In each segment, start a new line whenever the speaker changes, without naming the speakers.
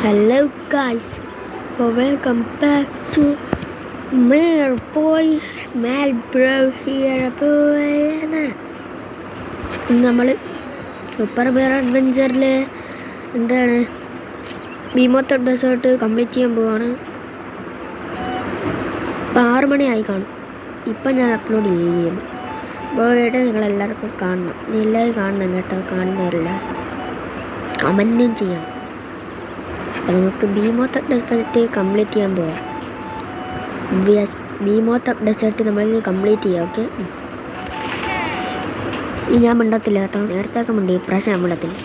Hello guys, welcome back to Malbro here. നമ്മൾ super bear അഡ്വഞ്ചറിൽ എന്താണ് ബീമോത്ത് desert complete ചെയ്യാൻ പോവാണ്. ഇപ്പം 6 മണിയായി കാണും. ഇപ്പം ഞാൻ അപ്ലോഡ് ചെയ്യുന്നു. പോയിട്ട് നിങ്ങളെല്ലാവർക്കും കാണണം. എല്ലാവരും കാണണം കേട്ടോ. കാണുന്നവരില്ല കമൻറ്റും ചെയ്യണം. അപ്പം നമുക്ക് ബീമോത്ത് ഡെസേർട്ട് കംപ്ലീറ്റ് ചെയ്യാൻ പോവാം. യെസ്, ബീമോത്ത് ഡെസേർട്ട് നമ്മൾ കംപ്ലീറ്റ് ചെയ്യാം. ഓക്കെ, ഈ ഞാൻ മിണ്ടത്തില്ല കേട്ടോ. നേരത്തെ ഒക്കെ മിണ്ടി, ഇപ്രാവശ്യം ഞാൻ മിണ്ടത്തില്ല.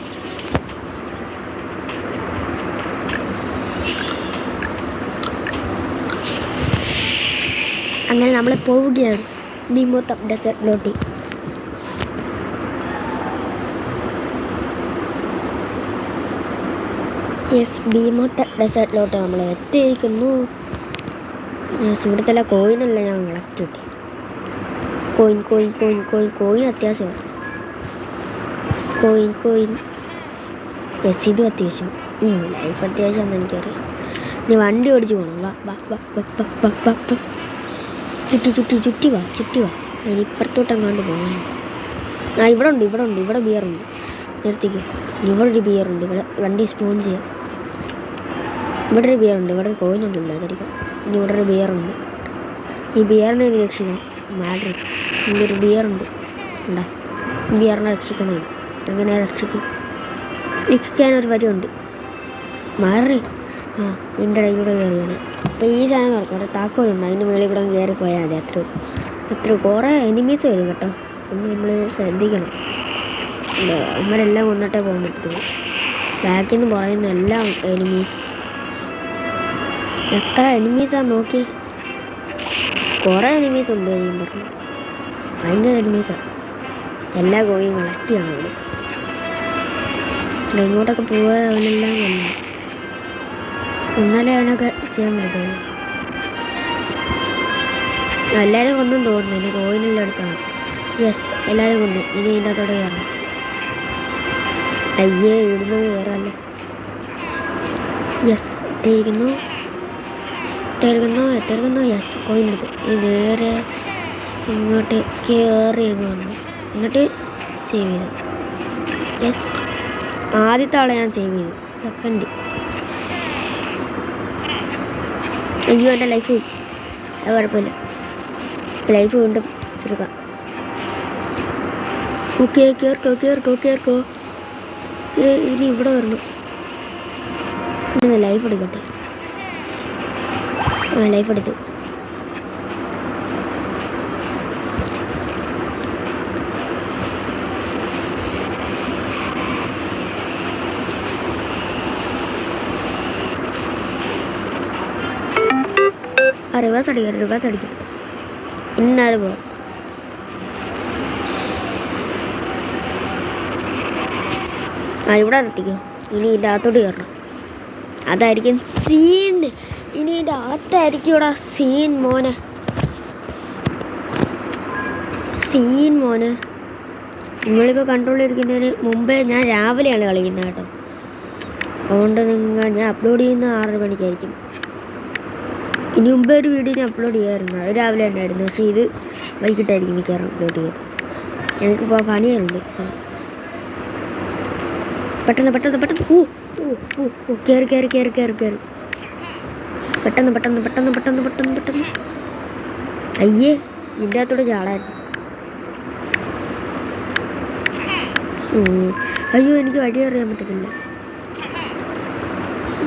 അങ്ങനെ നമ്മൾ പോവുകയാണ് ബീമോത്ത് ഡെസേർട്ടിലോട്ട്. യെസ്, ബീമോത്ത് ഡെസേർട്ടിലോട്ട് നമ്മൾ എത്തിയിരിക്കുന്നു. ഇവിടുത്തെ കോയിനല്ല ഞാൻ കളക്ട് കിട്ടി. കോയിൻ അത്യാവശ്യമാണ്. കോയിൻ യെസ്, ഇതും അത്യാവശ്യം. ലൈഫ് അത്യാവശ്യമാണെന്ന് എനിക്കറിയാം. ഇനി വണ്ടി ഓടിച്ച് പോകണം. വാ ചുറ്റി വാ. ഞാൻ ഇപ്പുറത്തോട്ടെങ്ങാണ്ട് പോകുന്നു. ഇവിടെ ഉണ്ട്. ഇവിടെ ബിയറുണ്ട്. നിർത്തിക്ക്. ഇവിടെ ഒരു ബിയറുണ്ട്. ഇവിടെ വണ്ടി സ്പോൺ ചെയ്യാം. ഇവിടെ ഒരു ബിയറുണ്ട്. ഇവിടെ കോയിനുണ്ടല്ലോ, അതെടുക്കാം. ഇനി ഇവിടെ ഒരു ബിയറുണ്ട്. ഈ ബിയറിനെ എനിക്ക് രക്ഷിക്കണം. മാഡ്രിഡ് ഇങ്ങനൊരു ബിയറുണ്ട്. ഉണ്ടാ, ബിയറിനെ രക്ഷിക്കണം. എങ്ങനെ രക്ഷിക്കാനൊരു വഴിയുണ്ട്. മാറി എൻ്റെ ഇടയിലൂടെ കയറിയാണ്. അപ്പോൾ ഈ സാധനം നടക്കും. അവിടെ താക്കോലുണ്ട്. അതിൻ്റെ മുകളിൽ കൂടെ കയറി പോയാൽ മതി. അത്ര കുറേ എനിമീസ് വരും കേട്ടോ. ഒന്ന് നമ്മൾ ശ്രദ്ധിക്കണം. അവരെല്ലാം കൊന്നിട്ടേ പോകാൻ പറ്റുള്ളൂ. ബാക്കിൽ നിന്ന് പറയുന്ന എല്ലാം എനിമീസ്. എത്ര എനിമീസാണ് നോക്കി. കുറേ എനിമീസ് ഉണ്ട്. കഴിയും പറഞ്ഞു ഭയങ്കര എനിമീസാണ്. എല്ലാ കോഴിയും കളക്ട് ചെയ്യണം. അവിടെ ഇങ്ങോട്ടൊക്കെ പോവുക. അവനെല്ലാം കൊന്നു. എന്നാലേ അവനൊക്കെ ചെയ്യാൻ പറ്റത്തുള്ളൂ. എല്ലാവരും കൊന്നും തോന്നുന്നു. ഇനി കോയിനെല്ലാം എടുത്താണ്. യെസ്, എല്ലാവരും കൊന്നു. ഇനി ഇതിൻ്റെ അകത്തോടെ കയറണം. അയ്യേ, ഇവിടുന്ന് കയറാമല്ലേ. യെസ്, എത്തിയിരിക്കുന്നു. യെസ്, കോയിനെടുത്ത് ഈ നേരെ ഇങ്ങോട്ട് കയറി അങ്ങ് വന്നു. എന്നിട്ട് സേവ് ചെയ്തു. യെസ്, ആദ്യത്തെ ആളെ ഞാൻ സേവ് ചെയ്തു. സെക്കൻഡ്. അയ്യോ, എൻ്റെ ലൈഫ് പോയി. അത് കുഴപ്പമില്ല, ലൈഫ് വീണ്ടും ചെറുക്കാം. ഓക്കെ, കേർക്കോ. ഇനി ഇവിടെ വരണം. ലൈഫ് എടുക്കട്ടെ. ലൈഫ് എടുത്തു. റിവേഴ്സ് അടിക്കട്ടെ. ഇന്നാലും പോവാം. ഇവിടെ നിർത്തിക്കോ. ഇനി ഇതിൻ്റെ അകത്തോട്ട് കയറണം. അതായിരിക്കും സീൻ. ഇനി ഇതിൻ്റെ അകത്തായിരിക്കും ഇവിടെ സീൻ മോനെ. നിങ്ങളിപ്പോൾ കൺട്രോൾ ചെയ്തിരിക്കുന്നതിന് മുമ്പേ ഞാൻ രാവിലെയാണ് കളിക്കുന്നത് കേട്ടോ. അതുകൊണ്ട് ഞാൻ അപ്ലോഡ് ചെയ്യുന്ന 6 മണിക്കായിരിക്കും. ഇനി മുമ്പേ ഒരു വീഡിയോ ഞാൻ അപ്ലോഡ് ചെയ്യാമായിരുന്നു. അത് രാവിലെ ഉണ്ടായിരുന്നു. പക്ഷേ ഇത് വൈകിട്ടായിരിക്കും മിക്കവാറും അപ്ലോഡ് ചെയ്തത്. എനിക്കിപ്പോൾ പണിയുണ്ട്. പെട്ടെന്ന് കയറി പെട്ടെന്ന്. അയ്യേ, ഇതിൻ്റെ അകത്തോടെ ചാടായിരുന്നു. അയ്യോ, എനിക്ക് വഴി അറിയാൻ പറ്റത്തില്ല.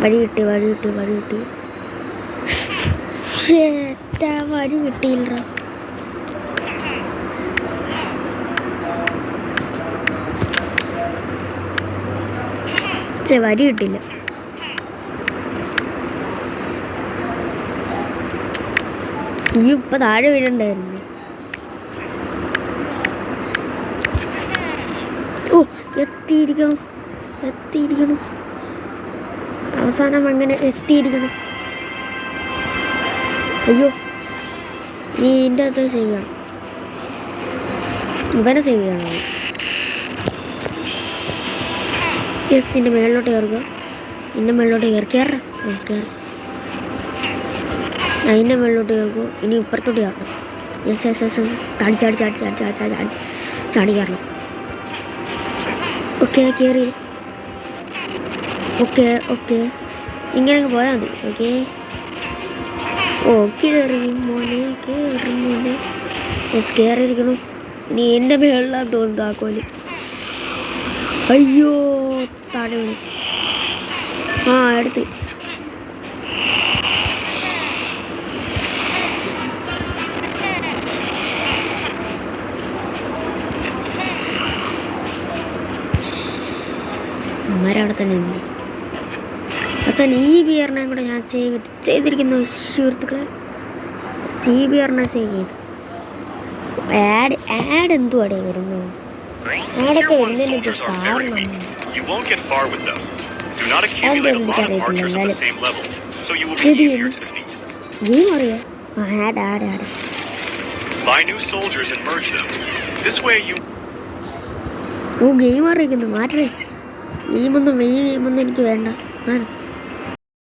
വഴി കിട്ടി. വഴി കിട്ടിയില്ല. വഴി കിട്ടില്ല. ഈ ഇപ്പം താഴെ വീഴുണ്ടായിരുന്നു. എത്തിയിരിക്കണം. അവസാനം അങ്ങനെ എത്തിയിരിക്കണം. അയ്യോ, നീ ഇതിൻ്റെ അകത്ത് സേവ് ചെയ്യണം. ഇവനെ സേവ് ചെയ്യണം. യെസ്, ഇതിൻ്റെ മേളിലോട്ട് കയറുക. ഇന്ന മുകളിലോട്ട് കയറി അതിൻ്റെ മുകളിലോട്ട് കയറുമ്പോൾ ഇനി ഇപ്പുറത്തോട്ട് കയറണം. യെസ് യെസ് യെസ് യെസ് ചാടി ചാടി ചാടി ചാടി ചാടി ചാടി ചാടി ചാടി കയറണം. ഓക്കെ കയറി. ഓക്കെ ഇങ്ങനെയൊക്കെ പോയാൽ മതി. കയറി മോനെ യെസ് കയറിയിരിക്കണം. ഇനി എൻ്റെ മേളിലാണ് തോന്നുന്നു താക്കോല്. അയ്യോ താഴെ വീണു. എടുത്ത് അമ്മരവിടെ തന്നെ ഉണ്ട്. അവസാനം ഈ ബിയറിനെ കൂടെ ഞാൻ സേവ് ചെയ്തിരിക്കുന്നു സുഹൃത്തുക്കളെ. ബിയറിനെ സേവ് ചെയ്തു. ആഡ് എന്തുവാടേ വരുന്നു? ആടൊക്കെ വരുന്നതിന് കാരണം ഗെയിം അറിയാം. ആഡ് ഗെയിം അറിയിക്കുന്നു. മാറ്റേ ഈ ഗെയിമൊന്നും എനിക്ക് വേണ്ട.